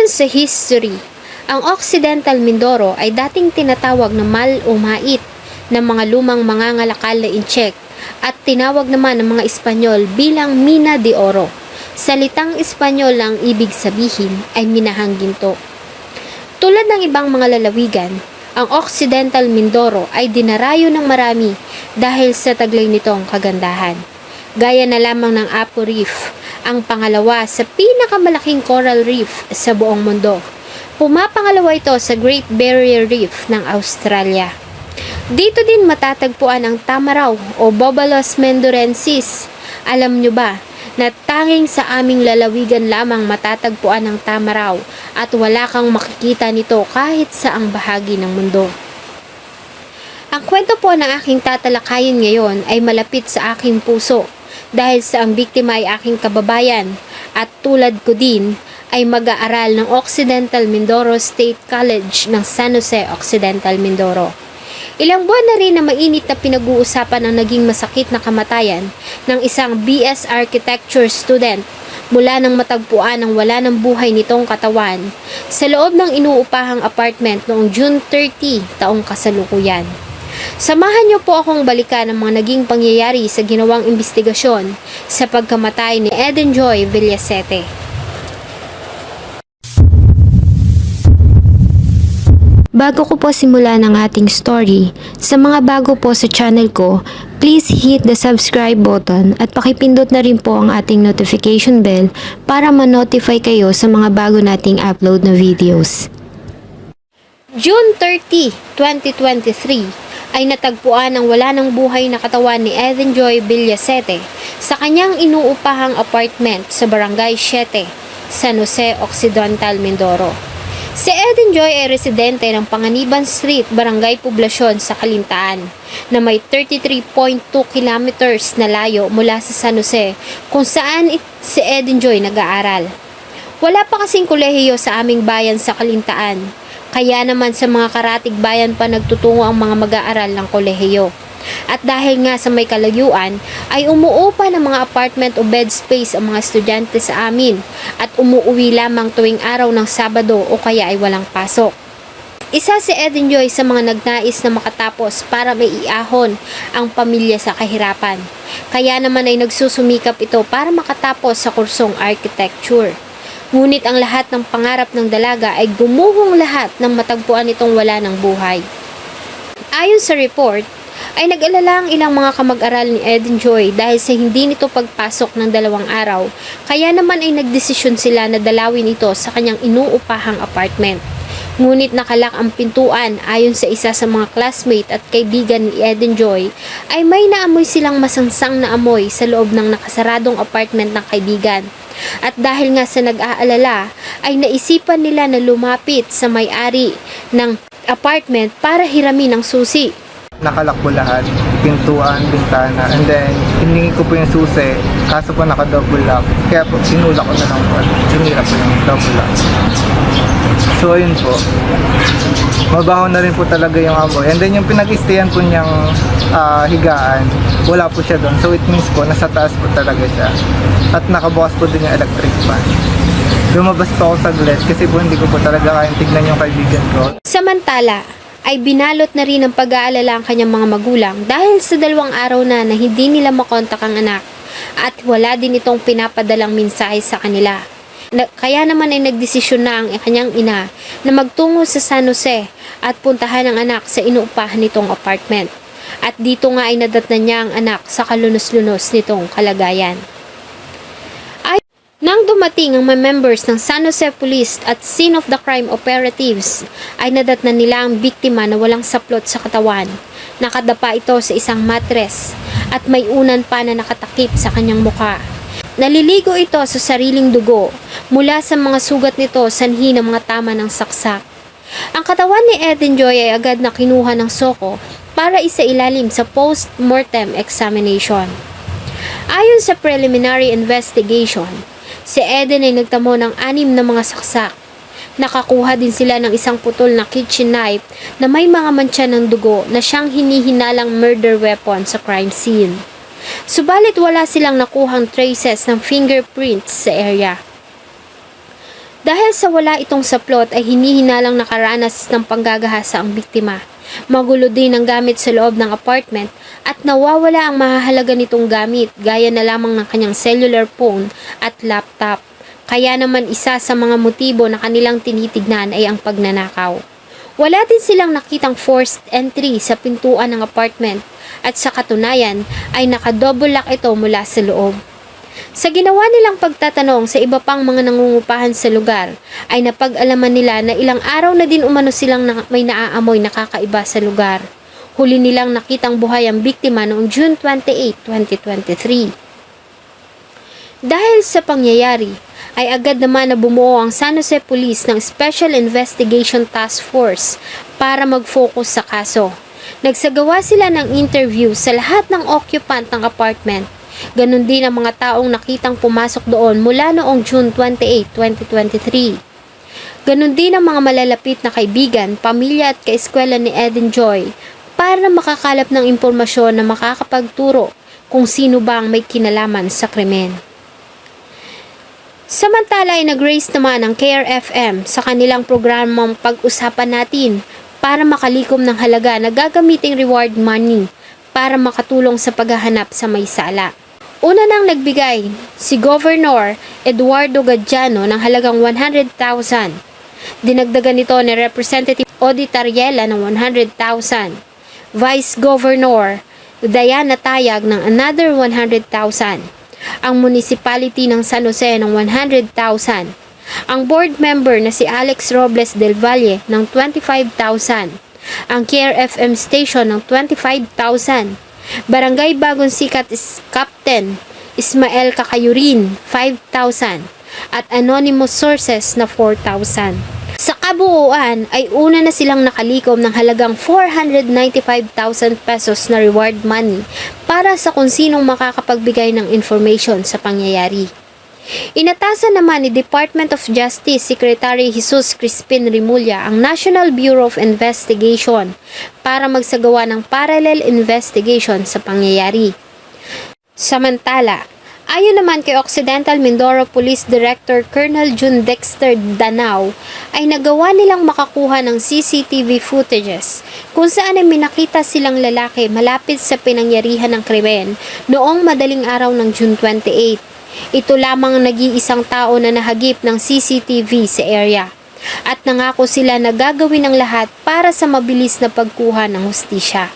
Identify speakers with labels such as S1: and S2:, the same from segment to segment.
S1: Ayon sa history, ang Occidental Mindoro ay dating tinatawag na Mal o Mait ng mga lumang mangangalakal na Intsek at tinawag naman ng mga Espanyol bilang Mina de Oro. Salitang Espanyol ang ibig sabihin ay minahang ginto. Tulad ng ibang mga lalawigan, ang Occidental Mindoro ay dinarayo ng marami dahil sa taglay nitong kagandahan. Gaya na lamang ng Apo Reef, ang pangalawa sa pinakamalaking coral reef sa buong mundo. Pumapangalawa ito sa Great Barrier Reef ng Australia. Dito din matatagpuan ang Tamaraw o Bobolus mendorensis. Alam nyo ba na tanging sa aming lalawigan lamang matatagpuan ang Tamaraw at wala kang makikita nito kahit saang bahagi ng mundo? Ang kwento po ng aking tatalakayin ngayon ay malapit sa aking puso dahil sa ang biktima ay aking kababayan at tulad ko din ay mag-aaral ng Occidental Mindoro State College ng San Jose Occidental Mindoro. Ilang buwan na rin na mainit na pinag-uusapan ang naging masakit na kamatayan ng isang BS Architecture student mula nang matagpuan ang wala ng buhay nitong katawan sa loob ng inuupahang apartment noong June 30 taong kasalukuyan. Samahan niyo po akong balikan ang mga naging pangyayari sa ginawang investigasyon sa pagkamatay ni Eden Joy Villasete. Bago ko po simulan ang ating story, sa mga bago po sa channel ko, please hit the subscribe button at pakipindot na rin po ang ating notification bell para ma-notify kayo sa mga bago nating upload na videos. June 30, 2023 ay natagpuan ang wala ng buhay na katawan ni Eden Joy Villasete sa kanyang inuupahang apartment sa Barangay 7, San Jose Occidental, Mindoro. Si Eden Joy ay residente ng Panganiban Street, Barangay Poblasyon sa Calintaan na may 33.2 kilometers na layo mula sa San Jose kung saan si Eden Joy nag-aaral. Wala pa kasing kolehiyo sa aming bayan sa Calintaan, kaya naman sa mga karatig bayan pa nagtutungo ang mga mag-aaral ng kolehiyo. At dahil nga sa may kalayuan, ay umuupa ng mga apartment o bed space ang mga estudyante sa amin at umuuwi lamang tuwing araw ng Sabado o kaya ay walang pasok. Isa si Eden Joy sa mga nagnais na makatapos para may iahon ang pamilya sa kahirapan. Kaya naman ay nagsusumikap ito para makatapos sa kursong architecture. Ngunit ang lahat ng pangarap ng dalaga ay gumuhong lahat ng matagpuan itong wala ng buhay. Ayon sa report, ay nag-alala ang ilang mga kamag-aral ni Eden Joy dahil sa hindi nito pagpasok ng 2 araw, kaya naman ay nagdesisyon sila na dalawin ito sa kanyang inuupahang apartment. Ngunit nakalak ang pintuan. Ayon sa isa sa mga classmate at kaibigan ni Eden Joy, ay may naamoy silang masangsang na amoy sa loob ng nakasaradong apartment ng kaibigan. At dahil nga sa nag-aalala, ay naisipan nila na lumapit sa may-ari ng apartment para hiramin ang susi.
S2: Nakalakbo lahat, pintuan, bintana, and then hiningi ko po yung susi, kaso po naka-double lock, kaya po sinulak ko na lang po, sinira po yung double lock. So ayun po, mabaho na rin po talaga yung amoy, and then yung pinag-stayan po niyang higaan, wala po siya doon, so it means po nasa taas po talaga siya, at nakabukas po din yung electric fan. Lumabas po ako saglit kasi po hindi ko po talaga kayang tignan yung kaibigan ko.
S1: Samantala, ay binalot na rin ng pag-aalala ang kanyang mga magulang dahil sa 2 araw na hindi nila makontak ang anak at wala din itong pinapadalang mensahe sa kanila. Kaya naman ay nagdesisyon na ang kanyang ina na magtungo sa San Jose at puntahan ang anak sa inuupahan nitong apartment. At dito nga ay nadatnan niya ang anak sa kalunos-lunos nitong kalagayan. Nang dumating ang mga members ng San Jose Police at Scene of the Crime Operatives, ay nadatnan nila ang biktima na walang saplot sa katawan. Nakadapa ito sa isang matres at may unan pa na nakatakip sa kanyang mukha. Naliligo ito sa sariling dugo mula sa mga sugat nito sanhi ng mga tama ng saksak. Ang katawan ni Eden Joy ay agad na kinuha ng soko para isailalim sa post-mortem examination. Ayon sa preliminary investigation, si Eden ay nagtamo ng 6 na mga saksak. Nakakuha din sila ng isang putol na kitchen knife na may mga mantsa ng dugo na siyang hinihinalang murder weapon sa crime scene. Subalit wala silang nakuhang traces ng fingerprints sa area. Dahil sa wala itong saplot ay hinihinalang nakaranas ng panggagahasa ang biktima. Magulo din ang gamit sa loob ng apartment at nawawala ang mahahalaga nitong gamit gaya na lamang ng kanyang cellular phone at laptop. Kaya naman isa sa mga motibo na kanilang tinitignan ay ang pagnanakaw. Wala din silang nakitang forced entry sa pintuan ng apartment at sa katunayan ay naka-double lock ito mula sa loob. Sa ginawa nilang pagtatanong sa iba pang mga nangungupahan sa lugar, ay napag-alaman nila na ilang araw na din umano silang may naaamoy na kakaiba sa lugar. Huli nilang nakitang buhay ang biktima noong June 28, 2023. Dahil sa pangyayari, ay agad naman na bumuo ang San Jose Police ng Special Investigation Task Force para mag-focus sa kaso. Nagsagawa sila ng interview sa lahat ng occupant ng apartment. Ganon din ang mga taong nakitang pumasok doon mula noong June 28, 2023. Ganon din ang mga malalapit na kaibigan, pamilya at kaeskwela ni Eden Joy para makakalap ng impormasyon na makakapagturo kung sino ba ang may kinalaman sa krimen. Samantala ay nag-raise naman ang Care FM sa kanilang programang Pag-usapan Natin para makalikom ng halaga na gagamiting reward money para makatulong sa paghahanap sa may sala. Una nang nagbigay si Governor Eduardo Gadiano ng halagang 100,000. Dinagdagan nito ni Representative Odi Tariela ng 100,000. Vice Governor Diana Tayag ng another 100,000. Ang Municipality ng San Jose ng 100,000. Ang board member na si Alex Robles del Valle ng 25,000. Ang Care FM station ng 25,000. Barangay Bagong Sikat Captain Ismael Kakayurin 5,000 at anonymous sources na 4,000. Sa kabuuan ay una na silang nakalikom ng halagang 495,000 pesos na reward money para sa kung sinong makakapagbigay ng information sa pangyayari. Inatasan naman ni Department of Justice Secretary Jesus Crispin Rimulya ang National Bureau of Investigation para magsagawa ng parallel investigation sa pangyayari. Samantala, ayon naman kay Occidental Mindoro Police Director Colonel June Dexter Danao, ay nagawa nilang makakuha ng CCTV footages kung saan ay minakita silang lalaki malapit sa pinangyarihan ng krimen noong madaling araw ng June 28. Ito lamang nag-iisang tao na nahagip ng CCTV sa area at nangako sila na gagawin ang lahat para sa mabilis na pagkuha ng hustisya.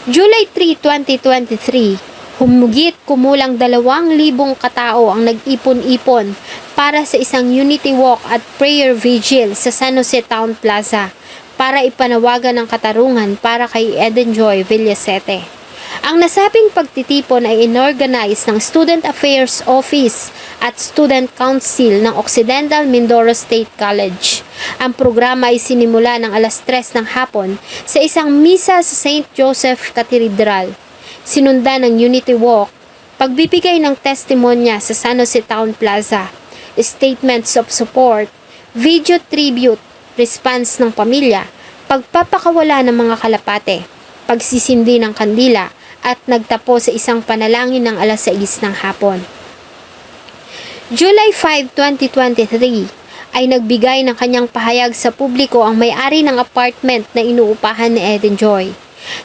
S1: July 3, 2023, humugit kumulang 2,000 katao ang nag-ipon-ipon para sa isang unity walk at prayer vigil sa San Jose Town Plaza para ipanawagan ng katarungan para kay Eden Joy Villasete. Ang nasabing pagtitipon ay inorganize ng Student Affairs Office at Student Council ng Occidental Mindoro State College. Ang programa ay sinimula ng alas 3 ng hapon sa isang misa sa St. Joseph Cathedral. Sinundan ng Unity Walk, pagbibigay ng testimonya sa San Jose Town Plaza, statements of support, video tribute, response ng pamilya, pagpapakawala ng mga kalapate, pagsisindi ng kandila, at nagtapo sa isang panalangin ng alas 6 ng hapon. July 5, 2023 ay nagbigay ng kanyang pahayag sa publiko ang may-ari ng apartment na inuupahan ni Eden Joy.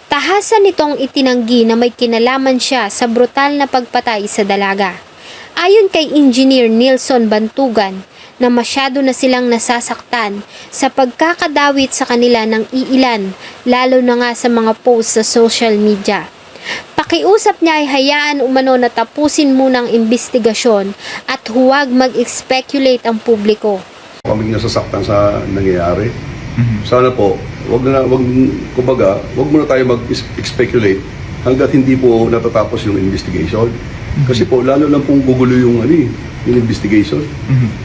S1: Tahasan nitong itinanggi na may kinalaman siya sa brutal na pagpatay sa dalaga. Ayon kay Engineer Nilson Bantugan, na masyado na silang nasasaktan sa pagkakadawit sa kanila ng iilan, lalo na nga sa mga posts sa social media. Pakiusap niya ay hayaan umano na tapusin muna ang investigasyon at huwag mag-speculate ang publiko.
S3: Kaming nasasaktan sa nangyayari. Sana po, wag muna tayo mag-speculate hanggat hindi po natatapos yung investigation. Kasi po, lalo lang pong gugulo yung investigation.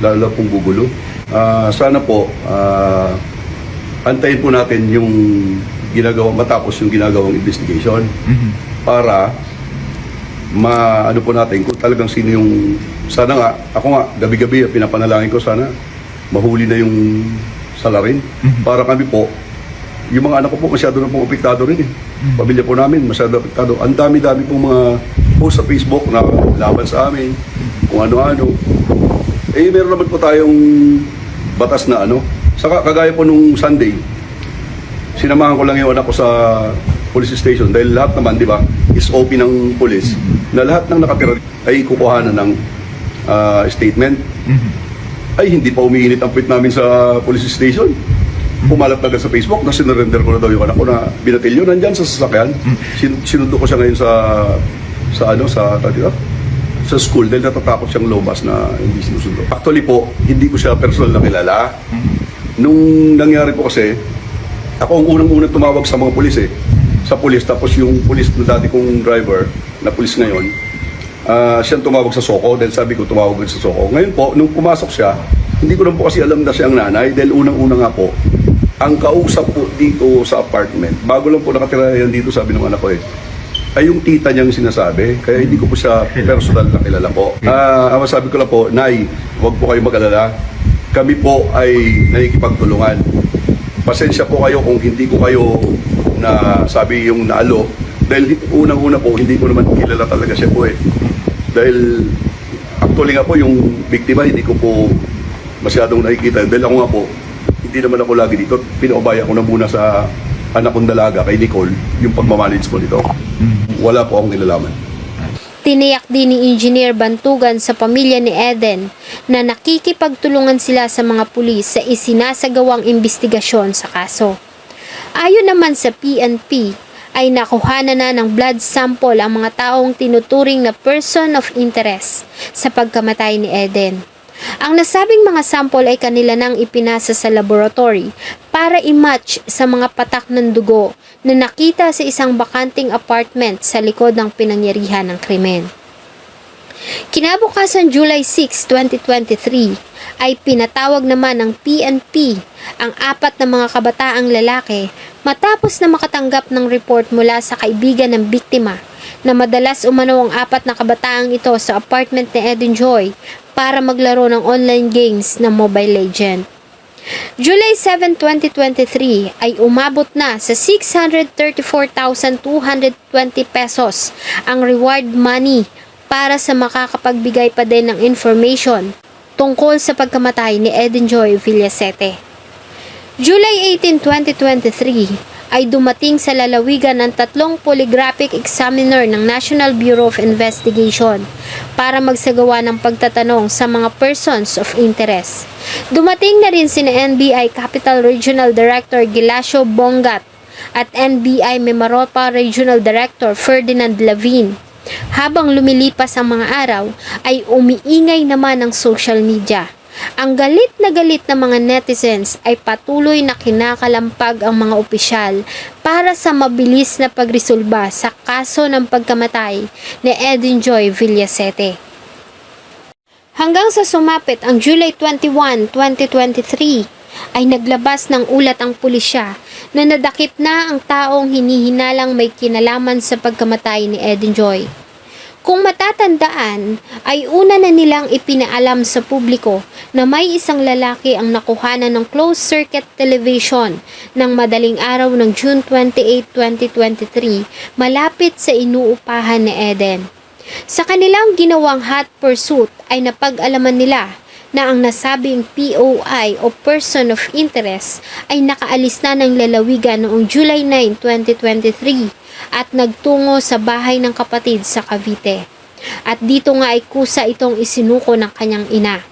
S3: Lalo lang pong gugulo. Sana po, antayin po natin yung matapos yung ginagawang investigation para ano po natin kung talagang sino yung, sana nga, ako nga, gabi-gabi pinapanalangin ko, sana mahuli na yung salarin para kami po, yung mga anak ko po masyado na pong apektado rin pamilya po namin masyado apektado, ang dami-dami pong mga post sa Facebook na laban sa amin, kung ano-ano. Eh, meron naman po tayong batas na ano. Saka kagaya po nung Sunday, sinamahan ko lang yung anak ko sa police station dahil lahat naman, di ba, is OP ng police na lahat ng nakatira ay kukuhanan ng statement. Ay, hindi pa umiinit ang puwit namin sa police station. Pumalat na agad sa Facebook na sinurrender ko na daw yung anak ko na binatilyo nandyan sa sasakyan. Sinundo ko siya ngayon sa school dahil natatakot siyang lumabas na hindi sinusundo. Actually po, hindi ko siya personal na kilala. Nung nangyari po kasi, ako ang unang-unang tumawag sa mga pulis sa pulis, tapos yung pulis na dati kong driver, na pulis ngayon, siyang tumawag sa Soko dahil sabi ko tumawag sa Soko. Ngayon po, nung pumasok siya, hindi ko lang po kasi alam na siya ang nanay dahil unang-una nga po, ang kausap po dito sa apartment, bago lang po nakatira yan dito, sabi ng anak ko ay yung tita niyang sinasabi, kaya hindi ko po siya personal na kilala po. Ang sabi ko lang po, Nay, huwag po kayo mag-alala. Kami po ay nakikipagtulungan. Pasensya po kayo kung hindi ko kayo na sabi yung naalo. Dahil unang-una po, hindi ko naman kilala talaga siya po Dahil actually nga po, yung biktima, hindi ko po masyadong nakikita. Dahil ako nga po, hindi naman ako lagi dito. Pinaubaya ko na muna sa anak kong dalaga kay Nicole, yung pagmamanage po nito. Wala po akong nilalaman.
S1: Tiniyak din ni Engineer Bantugan sa pamilya ni Eden na nakikipagtulungan sila sa mga pulis sa isinasagawang investigasyon sa kaso. Ayon naman sa PNP, ay nakuhanan na ng blood sample ang mga taong tinuturing na person of interest sa pagkamatay ni Eden. Ang nasabing mga sample ay kanila nang ipinasa sa laboratory para i-match sa mga patak ng dugo na nakita sa isang bakanting apartment sa likod ng pinangyarihan ng krimen. Kinabukasan July 6, 2023 ay pinatawag naman ng PNP ang 4 na mga kabataang lalaki matapos na makatanggap ng report mula sa kaibigan ng biktima na madalas umano ang 4 na kabataang ito sa apartment ni Eden Joy para maglaro ng online games na Mobile Legend. July 7, 2023 ay umabot na sa 634,220 pesos ang reward money para sa makakapagbigay pa din ng information tungkol sa pagkamatay ni Eden Joy Villasete. July 18, 2023 ay dumating sa lalawigan ng 3 polygraphic examiner ng National Bureau of Investigation para magsagawa ng pagtatanong sa mga persons of interest. Dumating na rin sina NBI Capital Regional Director Gilasio Bongat at NBI Mimaropa Regional Director Ferdinand Lavin. Habang lumilipas ang mga araw, ay umiingay naman ang social media. Ang galit na mga netizens ay patuloy na kinakalampag ang mga opisyal para sa mabilis na pagresolba sa kaso ng pagkamatay ni Eden Joy Villasete. Hanggang sa sumapit ang July 21, 2023 ay naglabas ng ulat ang pulisya na nadakip na ang taong hinihinalang may kinalaman sa pagkamatay ni Eden Joy. Kung matatandaan, ay una na nilang ipinaalam sa publiko na may isang lalaki ang nakuhanan ng closed-circuit television ng madaling araw ng June 28, 2023 malapit sa inuupahan ni Eden. Sa kanilang ginawang hot pursuit ay napag-alaman nila na ang nasabing POI o person of interest ay nakaalis na ng lalawigan noong July 9, 2023 at nagtungo sa bahay ng kapatid sa Cavite. At dito nga ay kusa itong isinuko ng kanyang ina.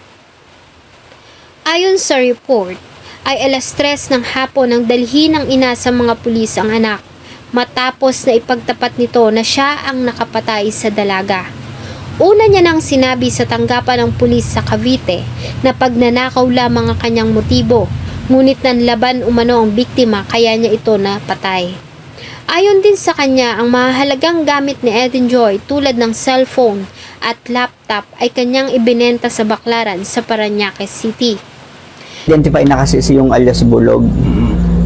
S1: Ayon sa report, ay alas 3 ng hapon nang dalhin ng ina sa mga pulis ang anak matapos na ipagtapat nito na siya ang nakapatay sa dalaga. Una niya nang sinabi sa tanggapan ng pulis sa Cavite na pagnanakaw lamang ang kanyang motibo, ngunit nanlaban umano ang biktima kaya niya ito napatay. Ayon din sa kanya, ang mahalagang gamit ni Eden Joy tulad ng cellphone at laptop ay kanyang ibinenta sa Baclaran sa Parañaque City.
S4: Identify na kasi yung alias Bulog.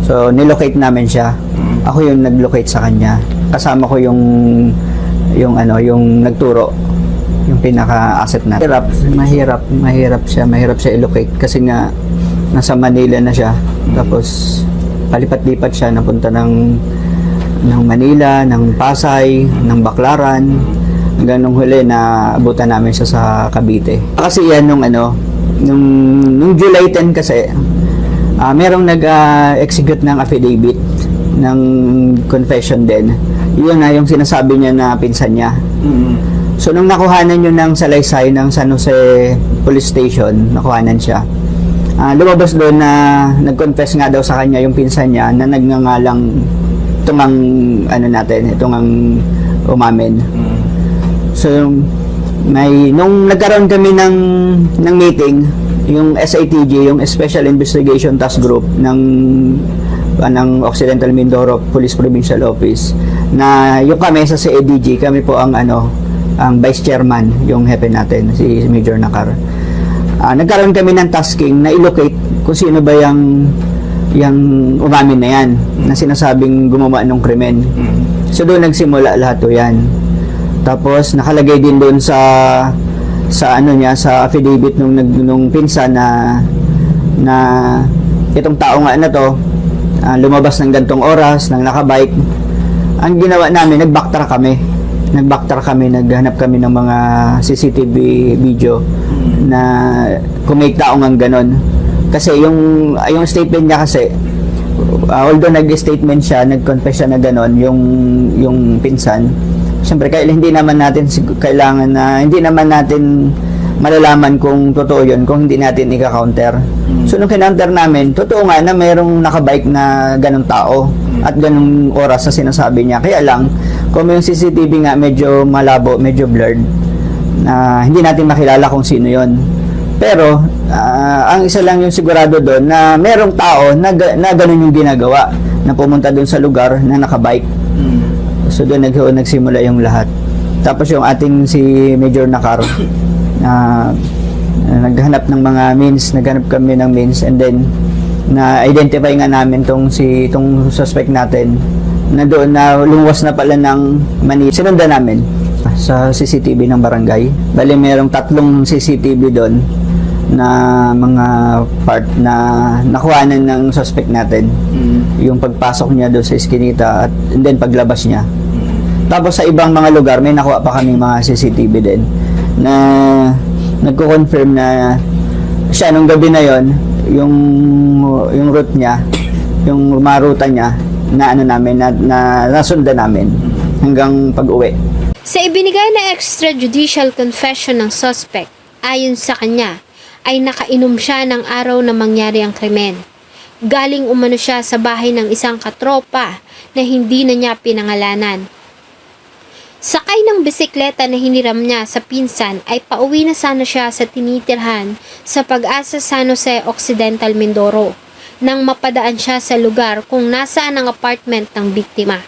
S4: So, nilocate namin siya. Ako yung naglocate sa kanya. Kasama ko yung nagturo, yung pinaka-asset na. Mahirap siya i-locate kasi nga nasa Manila na siya. Tapos palipat-lipat siya, napunta ng Manila, ng Pasay, ng Baclaran, hanggang nung huli na abutan namin siya sa Cavite. Kasi yan nung July 10 kasi, merong nag-execute ng affidavit ng confession din. Yun na yung sinasabi niya na pinsan niya. So nung nakuhanan yun ng salaysay ng San Jose Police Station, nakuhanan siya. Lumabas doon na nag-confess nga daw sa kanya yung pinsan niya na nagngangalang itong ang itong ang umamin. So nung nagkaroon kami ng meeting, yung SITG, yung Special Investigation Task Group ng Occidental Mindoro Police Provincial Office, na yung kami sa CADG, kami po ang ang vice chairman, yung hepe natin, si Major Nakar. Nagkaroon kami ng tasking na i-locate kung sino ba yung umamin na yan, na sinasabing gumawa ng krimen. So doon nagsimula lahat to yan. Tapos nakalagay din doon sa affidavit nung pinsan na itong tao nga na to lumabas ng gantong oras nang nakabike. Ang ginawa namin, nag-backtrack kami, naghanap kami ng mga CCTV video na kung may tao nga ganon. Kasi yung statement niya kasi, although nag-statement siya, nag-confess siya na ganon, yung pinsan, siyempre hindi naman natin malalaman kung totoo yun kung hindi natin i-counter. So nung kinunter namin, totoo nga na mayroong nakabike na ganong tao at ganong oras na sinasabi niya. Kaya lang, kung yung CCTV nga medyo malabo, medyo blurred, hindi natin makilala kung sino yon. Pero ang isa lang yung sigurado doon na merong tao na ganun yung ginagawa, na pumunta doon sa lugar na nakabike. So doon nagsimula yung lahat. Tapos yung ating si Major Nakar, naghanap ng mga means, naghanap kami ng means, and then na-identify nga namin tong suspect natin na doon na lumuwas na pala ng Manila. Sinundan namin sa CCTV ng barangay. Bali mayroong 3 CCTV doon na mga part na nakuhanan ng suspect natin. Yung pagpasok niya doon sa eskinita at and then paglabas niya. Tapos sa ibang mga lugar may nakuha pa kami mga CCTV din na nagko-confirm na siya nung gabi na yon, yung route niya, yung maruta niya na nasundan namin hanggang pag-uwi.
S1: Sa ibinigay na extrajudicial confession ng suspect, ayon sa kanya, ay nakainom siya ng araw na mangyari ang krimen. Galing umano siya sa bahay ng isang katropa na hindi na niya pinangalanan. Sakay ng bisikleta na hiniram niya sa pinsan ay pauwi na sana siya sa tinitirhan sa Pag-asa San Jose Occidental Mindoro nang mapadaan siya sa lugar kung nasaan ang apartment ng biktima.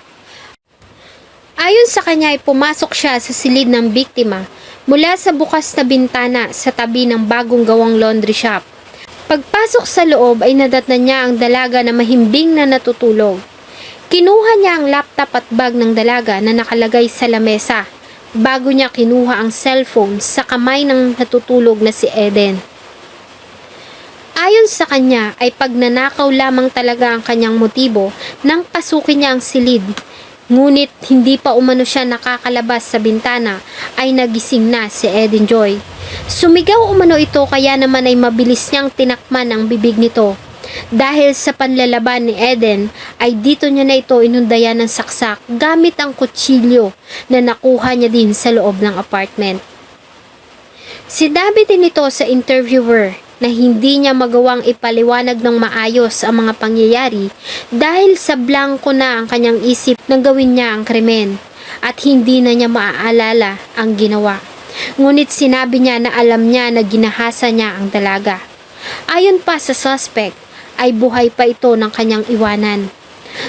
S1: Ayon sa kanya ay pumasok siya sa silid ng biktima mula sa bukas na bintana sa tabi ng bagong gawang laundry shop. Pagpasok sa loob ay nadatnan niya ang dalaga na mahimbing na natutulog. Kinuha niya ang laptop at bag ng dalaga na nakalagay sa lamesa bago niya kinuha ang cellphone sa kamay ng natutulog na si Eden. Ayon sa kanya ay pagnanakaw lamang talaga ang kanyang motibo nang pasukin niya ang silid. Ngunit hindi pa umano siya nakakalabas sa bintana ay nagising na si Eden Joy. Sumigaw umano ito kaya naman ay mabilis niyang tinakman ang bibig nito. Dahil sa panlalaban ni Eden ay dito niya na ito inundayan ng saksak gamit ang kutsilyo na nakuha niya din sa loob ng apartment. Sinabi din ito sa interviewer na hindi niya magawang ipaliwanag ng maayos ang mga pangyayari dahil sa blanko na ang kanyang isip nang gawin niya ang krimen at hindi na niya maaalala ang ginawa. Ngunit sinabi niya na alam niya na ginahasa niya ang dalaga. Ayon pa sa suspect, ay buhay pa ito ng kanyang iwanan.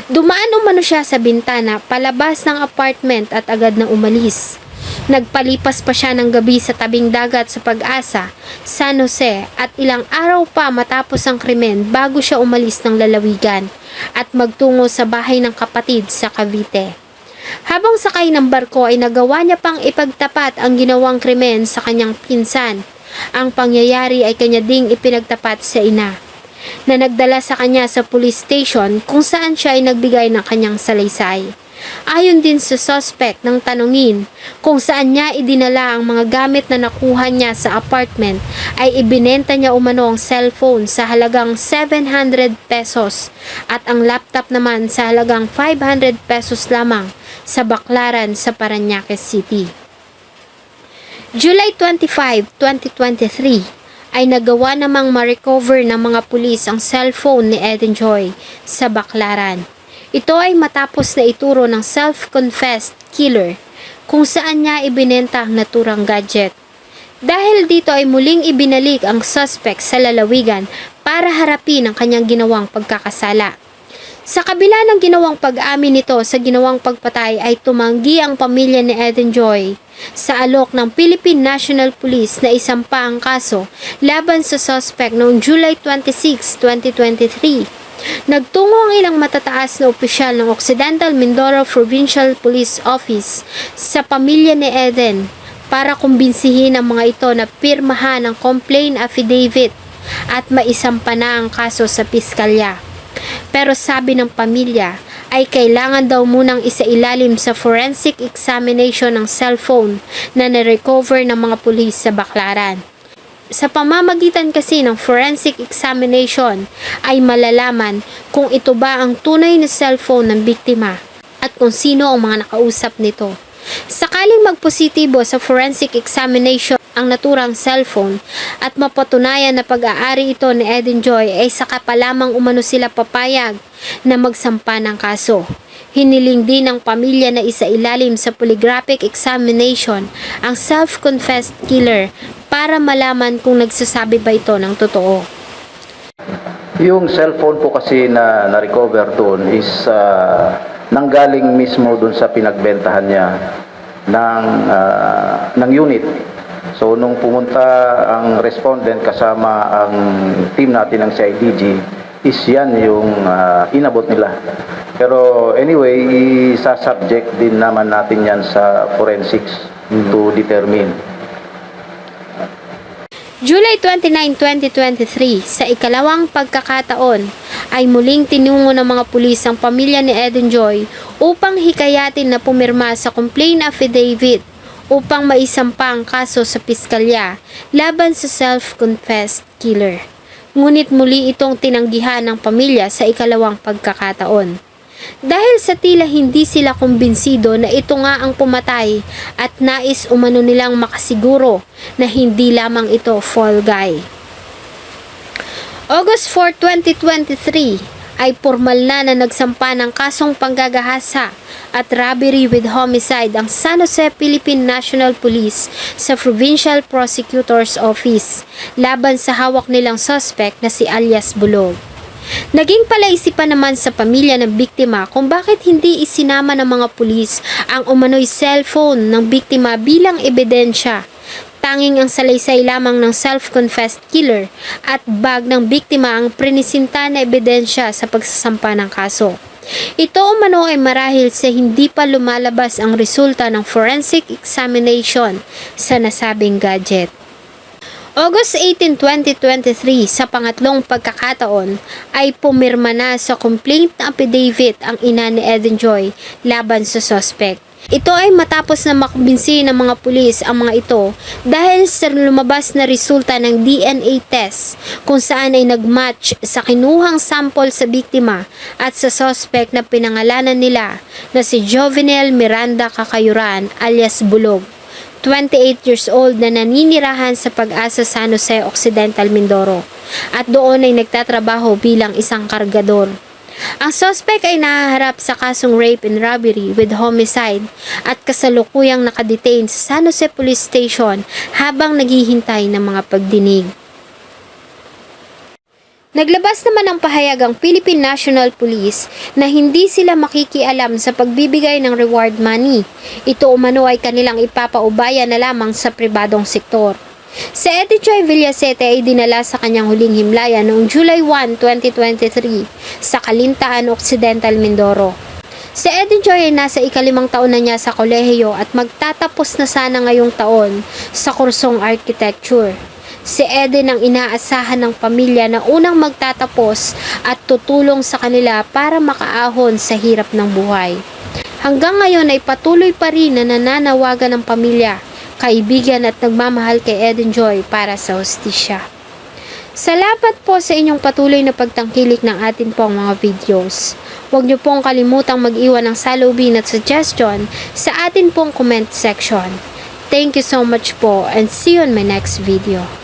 S1: Dumaan umano siya sa bintana palabas ng apartment at agad na umalis. Nagpalipas pa siya ng gabi sa tabing dagat sa Pag-asa, San Jose at ilang araw pa matapos ang krimen bago siya umalis ng lalawigan at magtungo sa bahay ng kapatid sa Cavite. Habang sakay ng barko ay nagawa niya pang ipagtapat ang ginawang krimen sa kanyang pinsan. Ang pangyayari ay kanya ding ipinagtapat sa ina, na nagdala sa kanya sa police station kung saan siya ay nagbigay ng kanyang salaysay. Ayon din sa suspect ng tanungin kung saan niya idinala ang mga gamit na nakuha niya sa apartment, ay ibinenta niya umano ang cellphone sa halagang 700 pesos at ang laptop naman sa halagang 500 pesos lamang sa Baclaran sa Parañaque City. July 25, 2023 ay nagawa namang ma-recover ng mga pulis ang cellphone ni Eden Joy sa Baclaran. Ito ay matapos na ituro ng self-confessed killer kung saan niya ibinenta ang naturang gadget. Dahil dito ay muling ibinalik ang suspect sa lalawigan para harapin ang kanyang ginawang pagkakasala. Sa kabila ng ginawang pag-amin nito sa ginawang pagpatay ay tumanggi ang pamilya ni Eden Joy sa alok ng Philippine National Police na isampa ang kaso laban sa suspect noong July 26, 2023. Nagtungo ang ilang matataas na opisyal ng Occidental Mindoro Provincial Police Office sa pamilya ni Eden para kumbinsihin ang mga ito na pirmahan ang complaint affidavit at maisampa na ang kaso sa piskalya. Pero sabi ng pamilya ay kailangan daw munang isailalim sa forensic examination ng cellphone na na-recover ng mga pulis sa Baclaran. Sa pamamagitan kasi ng forensic examination ay malalaman kung ito ba ang tunay na cellphone ng biktima at kung sino ang mga nakausap nito. Sakaling magpositibo sa forensic examination ang naturang cellphone at mapatunayan na pag-aari ito ni Eden Joy ay saka pa lamang umano sila papayag na magsampa ng kaso. Hiniling din ng pamilya na isailalim sa polygraphic examination ang self-confessed killer para malaman kung nagsasabi ba ito ng totoo.
S5: Yung cellphone po kasi na na-recover doon is nanggaling mismo doon sa pinagbentahan niya ng unit. So nung pumunta ang respondent kasama ang team natin ng CIDG, is yan yung inabot nila. Pero anyway, isa-subject din naman natin yan sa forensics to determine.
S1: July 29, 2023, sa ikalawang pagkakataon, ay muling tinungo ng mga pulis ang pamilya ni Eden Joy upang hikayatin na pumirma sa complaint affidavit upang maisampa ang kaso sa piskalya laban sa self-confessed killer. Ngunit muli itong tinanggihan ng pamilya sa ikalawang pagkakataon. Dahil sa tila hindi sila kumbinsido na ito nga ang pumatay at nais umano nilang makasiguro na hindi lamang ito fall guy. August 4, 2023 ay formal na nagsampa ng kasong panggagahasa at robbery with homicide ang San Jose Philippine National Police sa Provincial Prosecutor's Office laban sa hawak nilang suspect na si alias Bulog. Naging palaisipan naman sa pamilya ng biktima kung bakit hindi isinama ng mga pulis ang umano'y cellphone ng biktima bilang ebidensya. Tanging ang salaysay lamang ng self-confessed killer at bag ng biktima ang prinisinta na ebidensya sa pagsasampa ng kaso. Ito umano ay marahil sa hindi pa lumalabas ang resulta ng forensic examination sa nasabing gadget. August 18, 2023, sa pangatlong pagkakataon ay pumirma na sa complaint na affidavit ang ina ni Eden Joy laban sa suspect. Ito ay matapos na makumbinsi ng mga pulis ang mga ito dahil sa lumabas na resulta ng DNA test kung saan ay nagmatch sa kinuhang sample sa biktima at sa suspect na pinangalanan nila na si Jovenel Miranda Kakayuran alias Bulog, 28 years old na naninirahan sa Pag-asa San Jose Occidental Mindoro at doon ay nagtatrabaho bilang isang kargador. Ang suspect ay nahaharap sa kasong rape and robbery with homicide at kasalukuyang nakadetain sa San Jose Police Station habang naghihintay ng mga pagdinig. Naglabas naman ng pahayag ang Philippine National Police na hindi sila makikialam sa pagbibigay ng reward money. Ito umano ay kanilang ipapaubaya na lamang sa pribadong sektor. Si Eden Joy Villasete ay dinala sa kanyang huling himlaya noong July 1, 2023 sa Calintaan, Occidental Mindoro. Si Eden Joy ay nasa ika-5 taon na niya sa kolehiyo at magtatapos na sana ngayong taon sa kursong architecture. Si Eden ang inaasahan ng pamilya na unang magtatapos at tutulong sa kanila para makaahon sa hirap ng buhay. Hanggang ngayon ay patuloy pa rin na nananawagan ng pamilya, kaibigan at nagmamahal kay Eden Joy para sa hustisya. Salamat po sa inyong patuloy na pagtangkilik ng atin pong mga videos. Huwag niyo pong kalimutang mag-iwan ng saloobin at suggestion sa atin pong comment section. Thank you so much po and see you on my next video.